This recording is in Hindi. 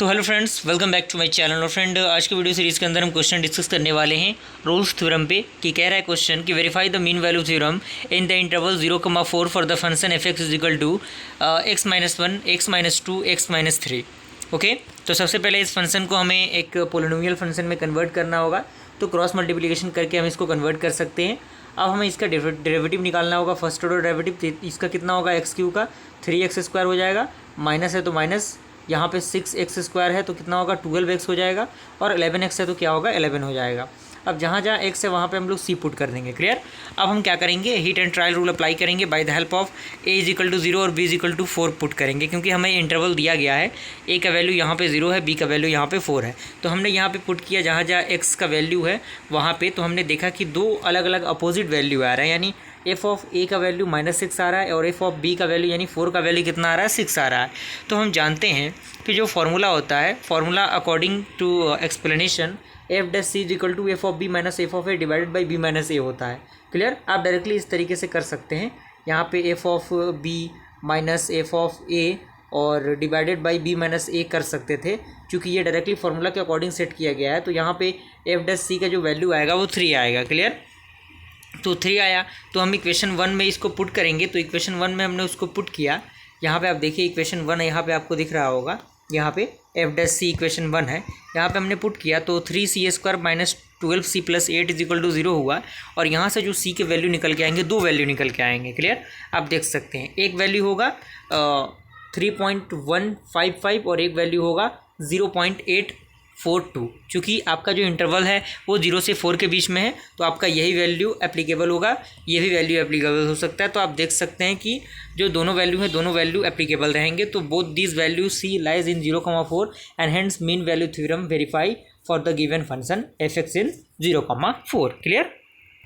तो hello friends, welcome back to my channel. और फ्रेंड, आज के वीडियो सीरीज़ के अंदर हम क्वेश्चन डिस्कस करने वाले हैं रोल्स थ्योरम पे। कि कह रहा है क्वेश्चन कि verify the mean value theorem in the interval 0,4 for the function F X is equal to x-1, x-2, x-3। Okay, तो सबसे पहले इस फंक्शन को हमें एक पोलिनोमियल फंक्शन में कन्वर्ट करना होगा। तो क्रॉस मल्टीप्लिकेशन करके हम इसको कन्वर्ट कर सकते हैं। अब हमें इसका डेरिवेटिव निकालना होगा। फर्स्ट ऑर्डर डेरिवेटिव इसका कितना होगा, x³ का 3x² हो जाएगा, माइनस है तो माइनस, यहाँ पे 6x² है तो कितना होगा 12x हो जाएगा, और 11x है तो क्या होगा 11 हो जाएगा। अब जहाँ जहाँ x है वहाँ पे हम लोग c पुट कर देंगे। क्लियर। अब हम क्या करेंगे, hit and trial rule apply करेंगे by the help of a = 0 और b = 4 पुट करेंगे, क्योंकि हमें इंटरवल दिया गया है। a का वैल्यू यहाँ पे 0 है, b का वैल्यू यहाँ पे 4 है। तो हमने यहाँ पे पुट किया जहाँ जहाँ x का वैल्यू है वहाँ पे। तो हमने देखा कि दो अलग अलग अपोजिट वैल्यू आ रहा है, यानी एफ ऑफ ए का वैल्यू -6 आ रहा है और एफ ऑफ बी का वैल्यू यानी 4 का वैल्यू कितना आ रहा है 6 आ रहा है। तो हम जानते हैं कि जो फार्मूला होता है, formula according to explanation f'(c) = F of B minus F of A divided by B minus A होता है। क्लियर। आप डायरेक्टली इस तरीके से कर सकते हैं, यहाँ पे F of B minus F of A और divided by B minus A कर सकते थे, क्योंकि ये डायरेक्टली फार्मूला के अकॉर्डिंग सेट किया गया है। तो यहाँ पे f'(c) का जो वैल्यू आएगा वो 3 आएगा। क्लियर। तो 3 आया तो हम इक्वेशन 1 में इसको पुट करेंगे। तो इक्वेशन 1 में हमने उसको पुट किया। यहाँ पे आप देखिए इक्वेशन 1 यहाँ पे आपको दिख रहा होगा, यहाँ पे f'(c) इक्वेशन 1 है, यहाँ पे हमने पुट किया तो 3c² - 12c + 8 = 0 हुआ। और यहाँ से जो c के वैल्यू निकल के आएंगे, दो वैल्यू निकल के आएंगे। क्लियर। आप देख सकते हैं एक वैल्यू होगा 3.155 और एक वैल्यू होगा 0.842। चूँकि आपका जो इंटरवल है वो 0 से 4 के बीच में है, तो आपका यही वैल्यू एप्लीकेबल होगा, ये भी वैल्यू एप्लीकेबल हो सकता है। तो आप देख सकते हैं कि जो दोनों वैल्यू है दोनों वैल्यू एप्लीकेबल रहेंगे। तो both these value c lies in 0,4 and hence mean value theorem verify for the given function f(x) in 0,4। Clear.